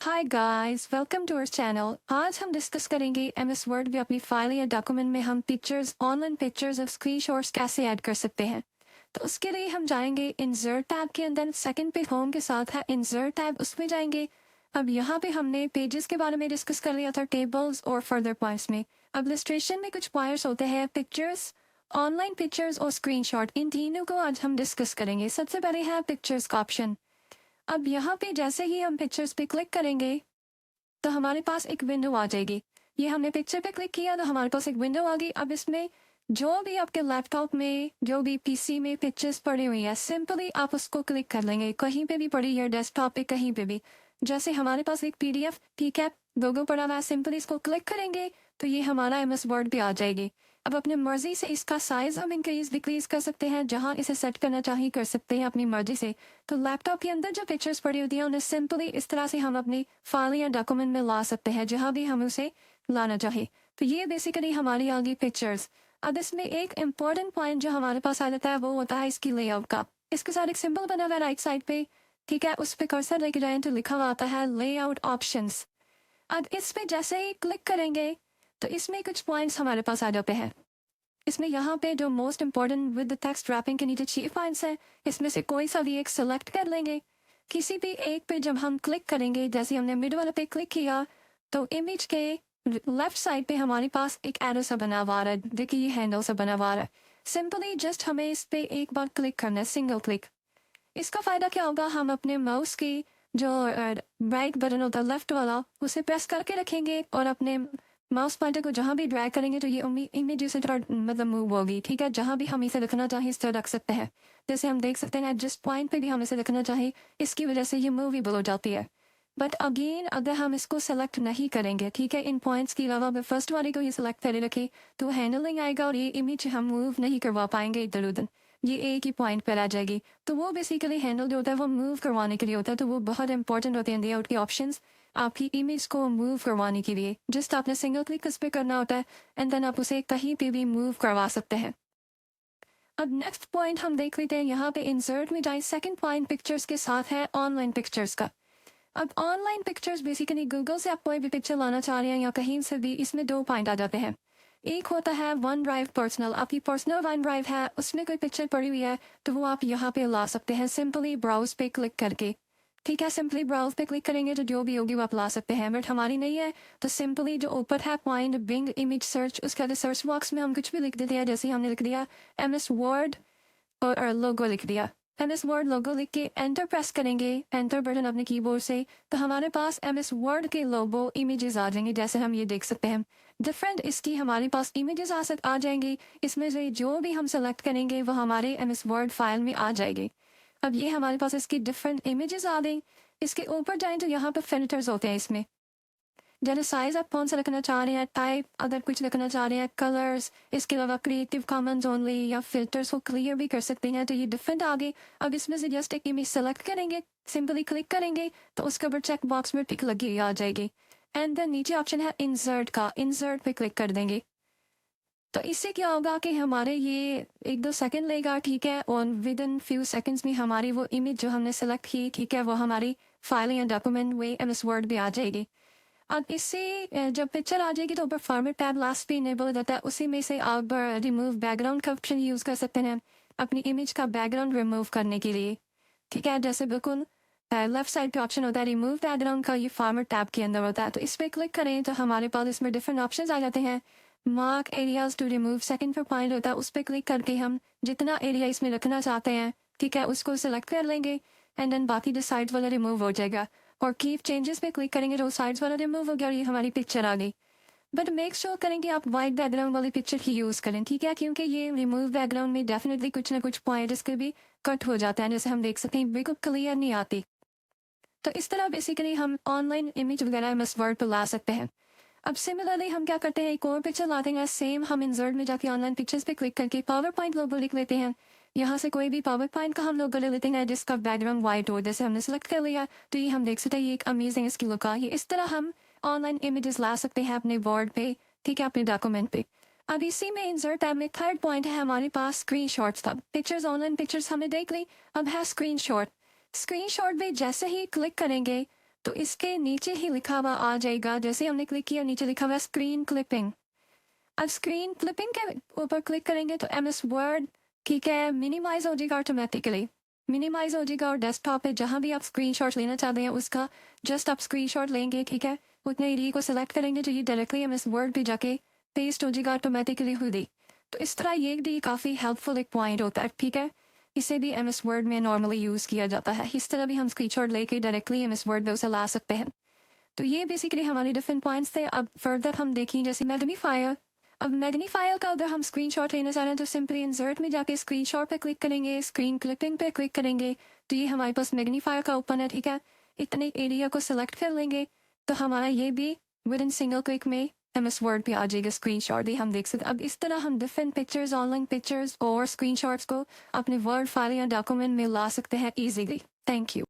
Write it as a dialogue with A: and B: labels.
A: Hi guys, welcome to our channel. आज हम discuss करेंगे एमएस वर्ड में अपनी फाइल या डॉक्यूमेंट में हम पिक्चर्स, ऑनलाइन पिक्चर्स और स्क्रीनशॉट्स कैसे ऐड कर सकते हैं। तो उसके लिए हम जाएंगे इंसर्ट टैब के अंदर। सेकंड पे होम के साथ है इंसर्ट टैब, उसमें जाएंगे। अब यहाँ पे हमने पेजेस के बारे में डिस्कस कर लिया था, टेबल्स और फर्दर पॉइंट्स में। अब लिस्ट्रेशन में कुछ पॉइंट्स होते हैं, पिक्चर्स, ऑनलाइन पिक्चर्स और स्क्रीनशॉट। इन तीनों को आज हम डिस्कस करेंगे। सबसे पहले है पिक्चर्स का ऑप्शन। अब यहाँ पे जैसे ही हम पिक्चर्स पे क्लिक करेंगे तो हमारे पास एक विंडो आ जाएगी। ये हमने पिक्चर पे क्लिक किया तो हमारे पास एक विंडो आ गई। अब इसमें जो भी आपके लैपटॉप में, जो भी पीसी में पिक्चर्स पड़ी हुई है, सिंपली आप उसको क्लिक कर लेंगे। कहीं पे भी पड़ी है, डेस्कटॉप पे, कहीं पे भी। जैसे हमारे पास एक पीडीएफ ठीक है, लोगो पड़ा हुआ है, सिंपली इसको क्लिक करेंगे तो ये हमारा एमएस वर्ड पे आ जाएगी। अब अपनी मर्जी से इसका साइज हम इंक्रीज डिक्रीज कर सकते हैं, जहां इसे सेट करना चाहिए कर सकते हैं अपनी मर्जी से। तो लैपटॉप के अंदर जो पिक्चर्स पड़ी होती हैं उन्हें सिंपली इस तरह से हम अपनी फाइल या डॉक्यूमेंट में ला सकते हैं, जहां भी हम उसे लाना चाहे। तो ये बेसिकली हमारी आ गई पिक्चर्स। अब इसमें एक इम्पॉर्टेंट पॉइंट जो हमारे पास आ जाता है वो होता है इसकी लेआउट का। इसके साथ एक सिंबल बना हुआ है राइट साइड पे, ठीक है, उस पर कर्सर लेके जाए तो लिखा हुआ आता है लेआउट ऑप्शंस। अब इस पे जैसे ही क्लिक करेंगे तो इसमें कुछ पॉइंट्स हमारे पास आ जाते हैं। इसमें यहाँ पे जो most important with the text wrapping के नीचे 6 पॉइंट्स है, इसमें से कोई सा भी एक सिलेक्ट कर लेंगे। किसी भी एक पे जब हम क्लिक करेंगे, जैसे हमने मिड वाले पे क्लिक किया तो इमेज के लेफ्ट साइड पे हमारे पास एक एरो सा बना हुआ है। देखिए ये हैंडल सा बना हुआ है। सिंपली जस्ट हमें इस पे एक बार क्लिक करना है, सिंगल क्लिक। इसका फायदा क्या होगा, हम अपने माउस की जो राइट बटन होता है लेफ्ट वाला, उसे प्रेस करके रखेंगे और अपने माउस पॉइंटर को जहां भी ड्रैग करेंगे तो ये इमेज से मतलब मूव होगी। ठीक है, जहां भी हम इसे रखना चाहें इस तरह रख सकते हैं। जैसे हम देख सकते हैं जिस पॉइंट पे भी हम इसे रखना चाहें, इसकी वजह से ये मूवेबल हो जाती है। बट अगेन अगर हम इसको सेलेक्ट नहीं करेंगे, ठीक है, इन पॉइंट्स के अलावा अगर फर्स्ट वाले को ये सेलेक्ट करे रखे तो हैंडलिंग आएगा और ये इमेज हम मूव नहीं करवा पाएंगे इधर उधर। ये एक ही पॉइंट पर आ जाएगी। तो वो बेसिकली हैंडल जो होता है वो मूव करवाने के लिए होता है। तो वो बहुत इंपॉर्टेंट होते हैं लेआउट के ऑप्शंस आपकी इमेज को मूव करवाने के लिए। जस्ट आपने सिंगल क्लिक उस पर करना होता है एंड देन आप उसे कहीं पे भी मूव करवा सकते हैं। अब नेक्स्ट पॉइंट हम देख लेते हैं। यहाँ पे इंसर्ट में जाए, सेकंड पॉइंट पिक्चर्स के साथ है ऑनलाइन पिक्चर्स का। अब ऑनलाइन पिक्चर्स बेसिकली गूगल से आप कोई भी पिक्चर लाना चाह रहे हैं या कहीं से भी, इसमें 2 पॉइंट आ जाते हैं। एक होता है वन ड्राइव पर्सनल, आपकी पर्सनल वन ड्राइव है, उसमें कोई पिक्चर पड़ी हुई है तो वो आप यहाँ पे ला सकते हैं सिंपली ब्राउज पे क्लिक करके। ठीक है, सिंपली ब्राउज पे क्लिक करेंगे तो जो भी होगी वो आप ला सकते हैं। बट हमारी नहीं है तो सिंपली जो ऊपर है पॉइंट बिंग इमेज सर्च, उसके बाद सर्च बॉक्स में हम कुछ भी लिख देते हैं। जैसे हमने लिख दिया एमएस वर्ड और लोगो लिख दिया। एमएस वर्ड लोगो लिख के एंटर प्रेस करेंगे, एंटर बटन अपने कीबोर्ड से, तो हमारे पास एमएस वर्ड के लोगो इमेजेस आ जाएंगे। जैसे हम ये देख सकते हैं डिफरेंट इसकी हमारे पास इमेजेस आ जाएंगी। इसमें से जो भी हम सेलेक्ट करेंगे वो हमारे एमएस वर्ड फाइल में आ जाएगी। अब ये हमारे पास इसकी डिफरेंट इमेजेस आ गई। इसके ऊपर जाएं तो यहाँ पे फिल्टर्स होते हैं इसमें। जैसे साइज आप कौन सा रखना चाह रहे हैं, टाइप अगर कुछ रखना चाह रहे हैं, कलर्स, इसके अलावा क्रिएटिव कॉमन्स ओनली या फिल्टर्स को क्लियर भी कर सकते हैं। तो ये डिफरेंट आ गए। अब इसमें से जस्ट एक इमेज सेलेक्ट करेंगे, सिंपली क्लिक करेंगे तो उसके ऊपर चेक बॉक्स में टिक लगी आ जाएगी। एंड देन नीचे ऑप्शन है इंसर्ट का, इंसर्ट पे क्लिक कर देंगे। तो इससे क्या होगा कि हमारे ये 1-2 सेकंड लेगा, ठीक है, और विद इन फ्यू सेकंड्स में हमारी वो इमेज जो हमने सेलेक्ट की, ठीक है, वो हमारी फाइल या डॉक्यूमेंट वे एमएस वर्ड भी आ जाएगी। अब इससे जब पिक्चर आ जाएगी तो ऊपर फॉर्मेट टैब लास्ट पे इनेबल हो जाता है। उसी में से आप रिमूव बैकग्राउंड का ऑप्शन यूज़ कर सकते हैं अपनी इमेज का बैकग्राउंड रिमूव करने के लिए। ठीक है, जैसे बिल्कुल लेफ्ट साइड पे ऑप्शन होता है रिमूव बैकग्राउंड का, ये फॉर्मेट टैब के अंदर होता है। तो इस पर क्लिक करें तो हमारे पास इसमें डिफरेंट ऑप्शन आ जाते हैं। Mark areas to remove, second पर पॉइंट होता है, उस पर क्लिक करके हम जितना एरिया इसमें रखना चाहते हैं, ठीक है, उसको सिलेक्ट कर लेंगे एंड देन बाकी जो साइड वाला रिमूव हो जाएगा। और कीप चेंजेस पे क्लिक करेंगे तो साइड्स वाला रिमूव हो गया और ये हमारी पिक्चर आ गई। बट मेक श्योर करें कि आप वाइट बैकग्राउंड वाली पिक्चर ही यूज़ करें, ठीक है, क्योंकि ये रिमूव बैकग्राउंड में डेफिनेटली कुछ ना कुछ पॉइंट इसके भी कट हो जाता है। जैसे हम देख सकते हैं बिल्कुल क्लियर नहीं आती। तो इस तरह बेसिकली हम ऑनलाइन इमेज वगैरह एमएस वर्ड पर ला सकते हैं। अब सिमिलरली हम क्या करते हैं, एक और पिक्चर लाते हैं, सेम हम इंसर्ट में जाके ऑनलाइन पिक्चर्स पे क्लिक करके पावर पॉइंट लोगो लिख लेते हैं। यहाँ से कोई भी पावर पॉइंट का हम लोग ले लेते हैं जिसका बैकग्राउंड वाइट हो। जैसे हमने सेलेक्ट कर लिया तो ये हम देख सकते हैं ये एक अमेजिंग इसकी लुक आ। ये इस तरह हम ऑनलाइन इमेजेस ला सकते हैं अपने बोर्ड पे, ठीक है, अपने डॉक्यूमेंट पे। अब इसी में इंसर्ट टैब में थर्ड पॉइंट है हमारे पास स्क्रीन शॉट्स का। पिक्चर्स, ऑनलाइन पिक्चर्स हमने देख ली, अब है स्क्रीन शॉट। स्क्रीन शॉट पे जैसे ही क्लिक करेंगे तो इसके नीचे ही लिखा हुआ आ जाएगा, जैसे हमने क्लिक किया नीचे लिखा हुआ स्क्रीन क्लिपिंग। अब स्क्रीन क्लिपिंग के ऊपर क्लिक करेंगे तो एमएस वर्ड ठीक है मिनिमाइज हो जाएगा ऑटोमेटिकली, मिनिमाइज हो जाएगा और डेस्कटॉप पे जहाँ भी आप स्क्रीनशॉट लेना चाहते हैं उसका जस्ट आप स्क्रीनशॉट लेंगे, ठीक है, उतने एरिया को सिलेक्ट करेंगे तो ये डायरेक्टली एमएस वर्ड पे जाके पेस्ट हो जाएगा ऑटोमेटिकली खुद ही। तो इस तरह ये काफ़ी हेल्पफुल एक पॉइंट होता है, ठीक है। इसे भी एमएस वर्ड में नॉर्मली यूज़ किया जाता है। इस तरह भी हम स्क्रीनशॉट लेके डायरेक्टली एमएस वर्ड पे उसे ला सकते हैं। तो ये बेसिकली हमारे डिफरेंट पॉइंट्स थे। अब फर्दर हम देखें जैसे मैग्नीफायर। अब मैग्नीफायर का अगर हम स्क्रीनशॉट लेना चाह रहे हैं तो सिंपली इंसर्ट में जाके स्क्रीनशॉट पे क्लिक करेंगे, स्क्रीन क्लिपिंग पे क्लिक करेंगे तो ये हमारे पास मैग्नीफायर का ओपन है, ठीक है। इतने एरिया को सिलेक्ट कर लेंगे तो हमारा ये भी विद इन सिंगल क्लिक में एमएस वर्ड पे आ जाएगा, स्क्रीनशॉट भी हम देख सकते। अब इस तरह हम डिफरेंट पिक्चर्स, ऑनलाइन पिक्चर्स और स्क्रीनशॉट्स को अपने वर्ड फाइल या डॉक्यूमेंट में ला सकते हैं ईजीली। Thank you.